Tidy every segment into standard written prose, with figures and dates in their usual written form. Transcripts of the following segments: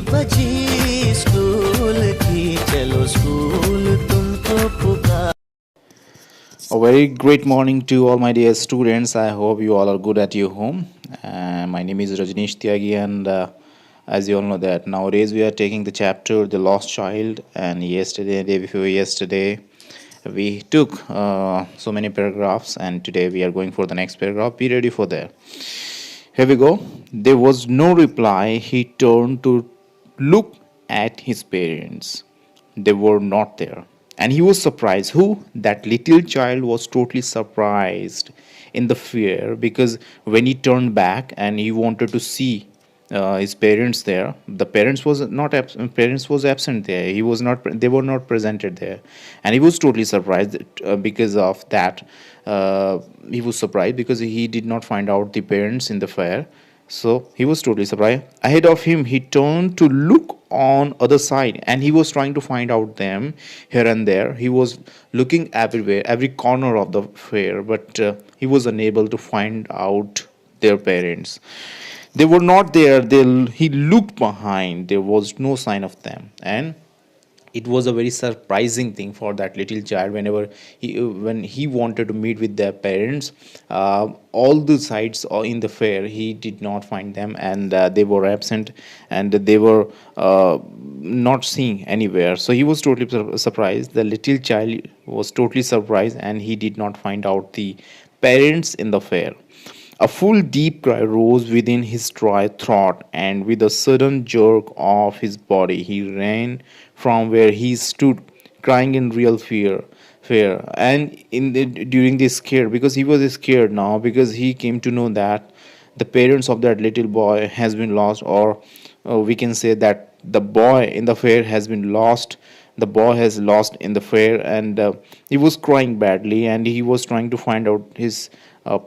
बजी स्कूल की, चलो स्कूल तुमको पुकार। A very great morning to all my dear students. I hope you all are good at your home. My name is Rajneesh Tyagi, and as you all know that nowadays we are taking the chapter "The Lost Child." And yesterday, day before yesterday, we took so many paragraphs, and today we are going for the next paragraph. Be ready for that. Here we go. There was no reply. He turned to look at his parents. They were not there. And he was surprised. Who? That little child was totally surprised in the fear because when he turned back and he wanted to see his parents there, the parents was not parents was absent there. He was not. They were not presented there, and he was totally surprised because of that. He was surprised because he did not find out the parents in the fair, so he was totally surprised. Ahead of him, he turned to look on other side, and he was trying to find out them here and there. He was looking everywhere, every corner of the fair, but he was unable to find out their parents. They were not there. He looked behind. There was no sign of them, and it was a very surprising thing for that little child whenever when he wanted to meet with their parents. All the sites in the fair he did not find them, and they were absent, and they were not seen anywhere. So he was totally surprised. The little child was totally surprised, and he did not find out the parents in the fair. A full deep cry rose within his dry throat, and with a sudden jerk of his body, he ran from where he stood, crying in real fear. And during this scare, because he was scared now, because he came to know that the parents of that little boy has been lost, or we can say that the boy in the fair has been lost. The boy has lost in the fair, and he was crying badly, and he was trying to find out his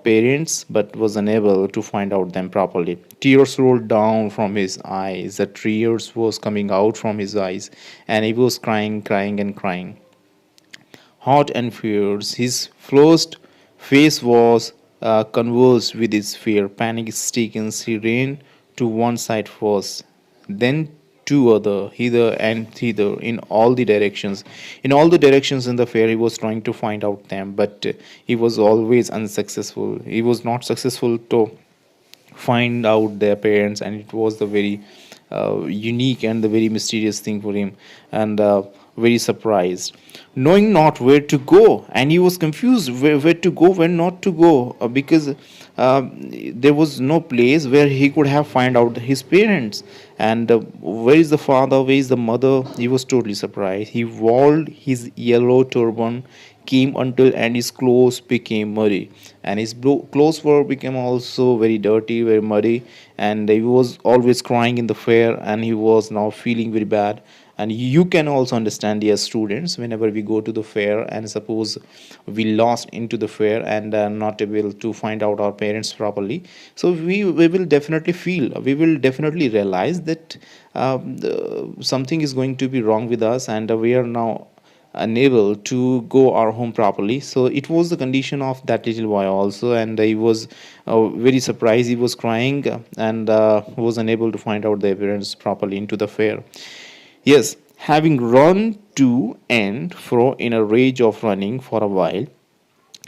parents, but was unable to find out them properly. Tears rolled down from his eyes. The tears was coming out from his eyes, and he was crying and crying, hot and fierce. His flushed face was convulsed with his fear. Panic stricken, he ran to one side first, then to other, hither and thither, in all the directions. In all the directions in the fair, he was trying to find out them, but he was always unsuccessful. He was not successful to find out their parents, and it was the very unique and the very mysterious thing for him, and very surprised, knowing not where to go. And he was confused where to go, where not to go, because there was no place where he could have find out his parents, and where is the father, where is the mother. He was totally surprised. He walled his yellow turban came until, and his clothes became muddy, and his clothes were became also very dirty, very muddy, and he was always crying in the fair, and he was now feeling very bad. And you can also understand, dear students, whenever we go to the fair and suppose we lost into the fair and not able to find out our parents properly, so we will definitely feel, we will definitely realize that something is going to be wrong with us, and we are now unable to go our home properly. So it was the condition of that little boy also, and he was very surprised. He was crying, and was unable to find out the parents properly into the fair. Yes, having run to and fro in a rage of running for a while,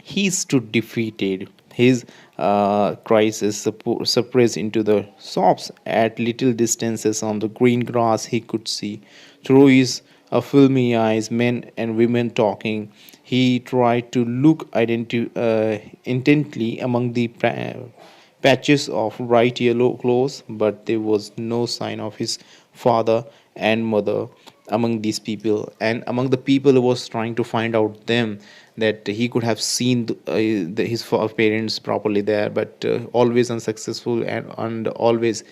he stood defeated, his crisis suppressed into the sobs. At little distances on the green grass, he could see through his filmy eyes men and women talking. He tried to look intently among the patches of bright yellow clothes, but there was no sign of his father and mother among these people. And among the people who was trying to find out them, that he could have seen his parents properly there, but always unsuccessful, and always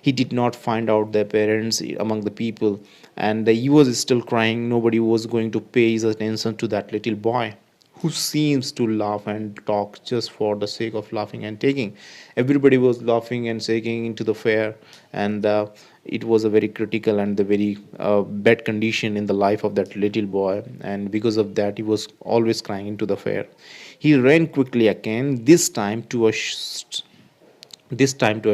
he did not find out their parents among the people, and he was still crying. Nobody was going to pay his attention to that little boy who seems to laugh and talk just for the sake of laughing and taking. Everybody was laughing and taking into the fair, and it was a very critical and the very bad condition in the life of that little boy, and because of that, he was always crying into the fair. He ran quickly again, this time to a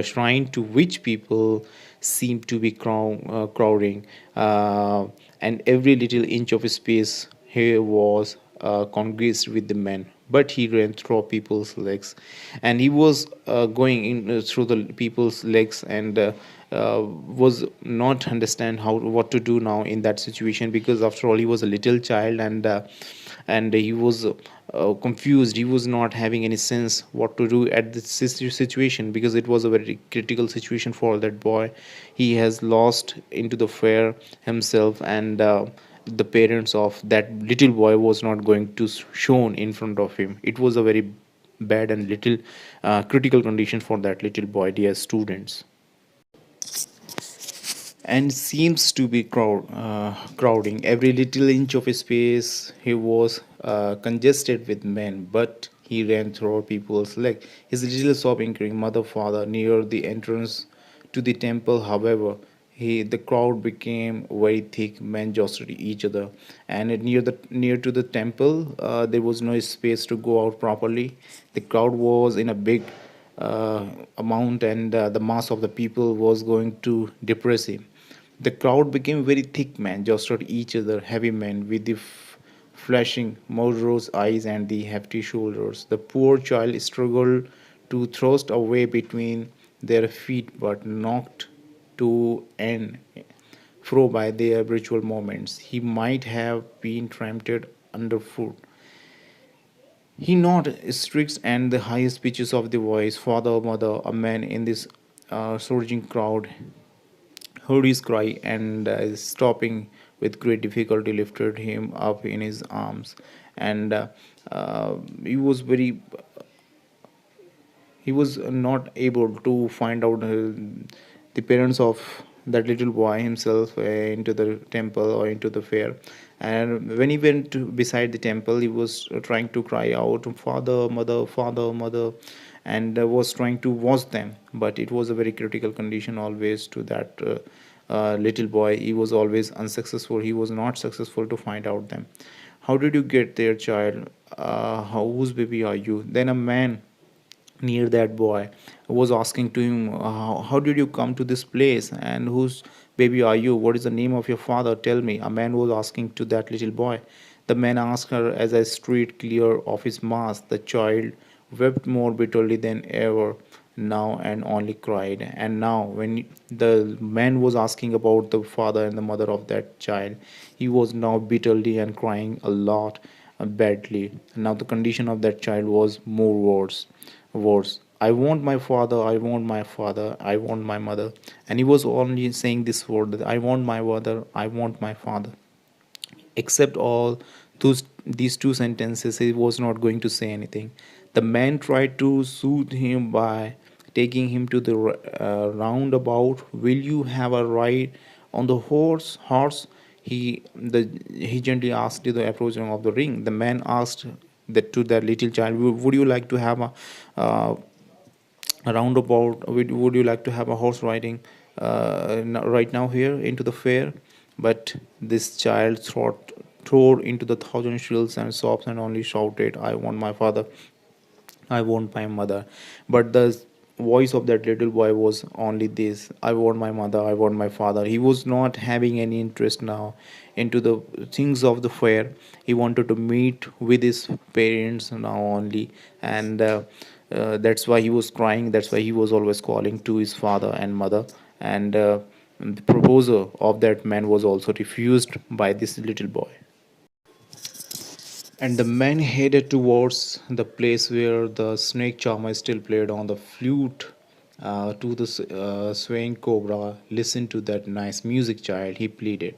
shrine to which people seemed to be crowding, and every little inch of space here was congregate with the men. But he ran through people's legs, and he was going in through the people's legs, and was not understand how what to do now in that situation, because after all he was a little child, and he was confused. He was not having any sense what to do at this situation, because it was a very critical situation for that boy. He has lost into the fair himself, and the parents of that little boy was not going to shown in front of him. It was a very bad and little critical condition for that little boy, dear students. And seems to be crowding every little inch of space. He was congested with men, but he ran through people's leg. His little sobbing crying, "Mother, Father," near the entrance to the temple. However, the crowd became very thick. Men jostled each other, and near to the temple, there was no space to go out properly. The crowd was in a big amount, and the mass of the people was going to depress him. The crowd became very thick men, jostled each other, heavy men with the flashing, murderous eyes and the hefty shoulders. The poor child struggled to thrust away between their feet, but knocked to and fro by their ritual movements. He might have been trampled underfoot. He nodded strict and the highest pitches of the voice, "Father, mother," a man in this surging crowd heard his cry, and stopping with great difficulty lifted him up in his arms. And he was very he was not able to find out the parents of that little boy himself into the temple or into the fair. And when he went beside the temple, he was trying to cry out, "Father, mother, father, mother," and was trying to watch them. But it was a very critical condition always to that little boy. He was always unsuccessful. He was not successful to find out them. "How did you get there, child? Whose baby are you?" Then a man near that boy was asking to him, how did you come to this place, and whose baby are you? What is the name of your father? Tell me." A man was asking to that little boy. The man asked her as I strayed clear of his mask. The child wept more bitterly than ever now, and only cried. And now when the man was asking about the father and the mother of that child, he was now bitterly and crying a lot, badly. Now the condition of that child was more worse. "I want my father, I want my father, I want my mother." And he was only saying this word, that "I want my mother, I want my father." Except all these two sentences, he was not going to say anything. The man tried to soothe him by taking him to the roundabout. "Will you have a ride on the horse?" He gently asked to the approaching of the ring. The man asked that to that little child, "Would you like to have uh, a roundabout? Would you like to have a horse riding right now here into the fair?" But this child tore into the thousand shrills and sobs, and only shouted, "I want my father, I want my mother." But the voice of that little boy was only this: "I want my mother, I want my father." He was not having any interest now into the things of the fair. He wanted to meet with his parents now only, and that's why he was crying. That's why he was always calling to his father and mother. And the proposal of that man was also refused by this little boy. And the man headed towards the place where the snake charmer still played on the flute. To the swaying cobra, "Listen to that nice music, child," he pleaded.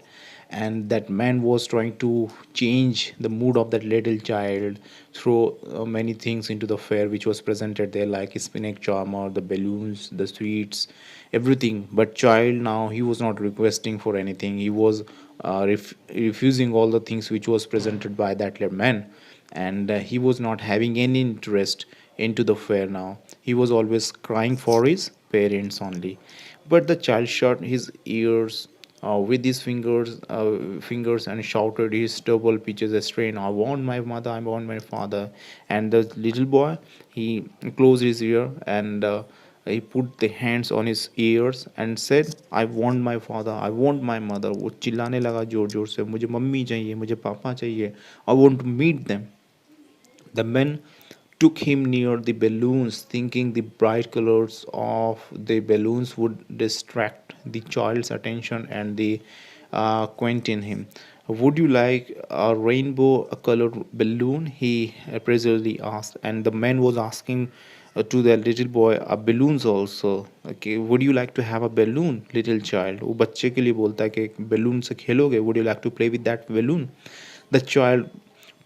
And that man was trying to change the mood of that little child, throw many things into the fair which was presented there, like a snake charmer, the balloons, the sweets, everything. But child now, he was not requesting for anything. He was refusing all the things which was presented by that man. And he was not having any interest into the fair now. He was always crying for his parents only. But the child shut his ears with his fingers, and shouted his double pitches a strain, "I want my mother, I want my father." And the little boy, he closed his ear, and he put the hands on his ears and said, I want my father, I want my mother. वो चिल्लाने लगा जोर जोर से, मुझे mummy चाहिए, मुझे पापा चाहिए, I want to meet them. The men took him near the balloons, thinking the bright colors of the balloons would distract the child's attention and the quieten him. Would you like a rainbow colored balloon? He presently asked, and the man was asking to the little boy balloons also. Okay, would you like to have a balloon, little child? वो बच्चे के लिए बोलता है कि balloon से खेलोगे? Would you like to play with that balloon? The child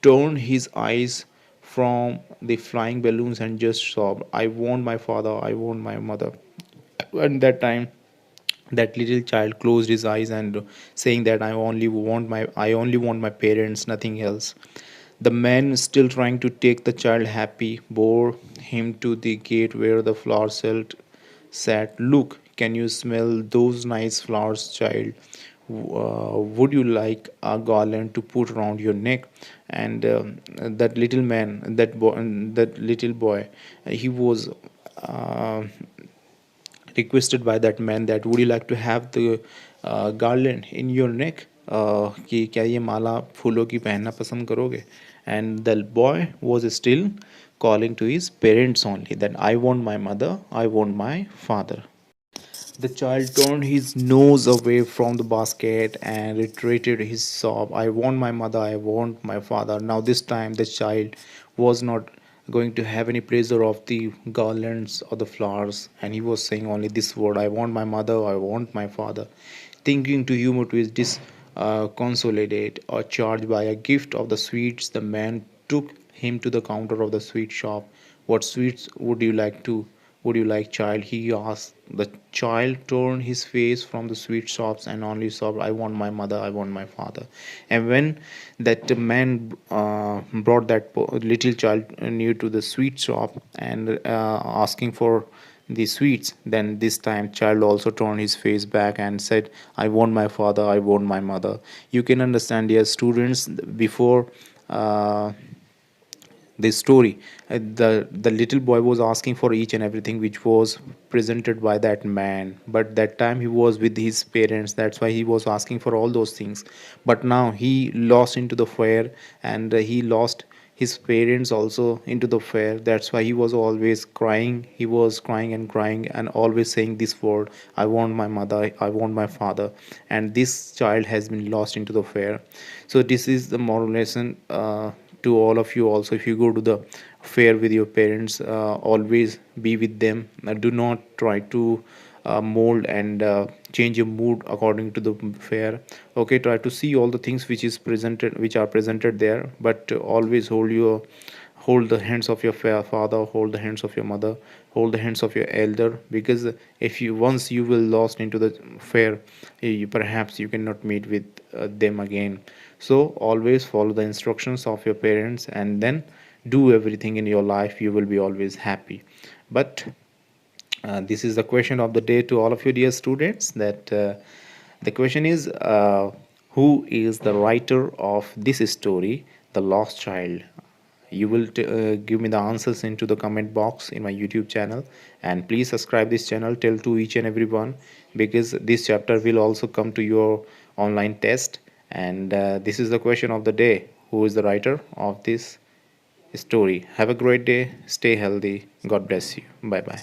turned his eyes from the flying balloons and just sobbed, I want my father, I want my mother. And that time, that little child closed his eyes and saying that I only want my parents, nothing else. The man, still trying to take the child happy, bore him to the gate where the flower sat. Look, can you smell those nice flowers, child? Would you like a garland to put around your neck? And that little man, that little boy, he was uh, requested by that man that would you like to have the garland in your neck, कि क्या ये माला फूलों की पहनना पसंद करोगे? And the boy was still calling to his parents only that I want my mother, I want my father. The child turned his nose away from the basket and reiterated his sob, I want my mother, I want my father. Now, this time, the child was not going to have any pleasure of the garlands or the flowers, and he was saying only this word, I want my mother, I want my father. Thinking to humor to his disconsolate or charged by a gift of the sweets, the man took him to the counter of the sweet shop. What sweets would you like, child? He asked. The child turned his face from the sweet shops and only sobbed, I want my mother, I want my father. And when that man brought that little child near to the sweet shop and asking for the sweets, then this time child also turned his face back and said, I want my father, I want my mother. You can understand, dear students, before this story, the little boy was asking for each and everything which was presented by that man, but that time he was with his parents, that's why he was asking for all those things. But now he lost into the fire, and he lost his parents also into the fire. That's why he was always crying, he was crying and crying and always saying this word, I want my mother, I want my father. And this child has been lost into the fire. So this is the moral lesson to all of you also. If you go to the fair with your parents, always be with them. Do not try to mold and change your mood according to the fair. Okay, try to see all the things which are presented there, but always hold the hands of your father, hold the hands of your mother, hold the hands of your elder, because if you once you will lost into the fair, perhaps you cannot meet with them again. So always follow the instructions of your parents and then do everything in your life, you will be always happy. But this is the question of the day to all of you dear students, that the question is, who is the writer of this story, The Lost Child? You will give me the answers into the comment box in my YouTube channel, and please subscribe this channel, tell to each and everyone, because this chapter will also come to your online test. And this is the question of the day, who is the writer of this story? Have a great day, stay healthy, God bless you, bye bye.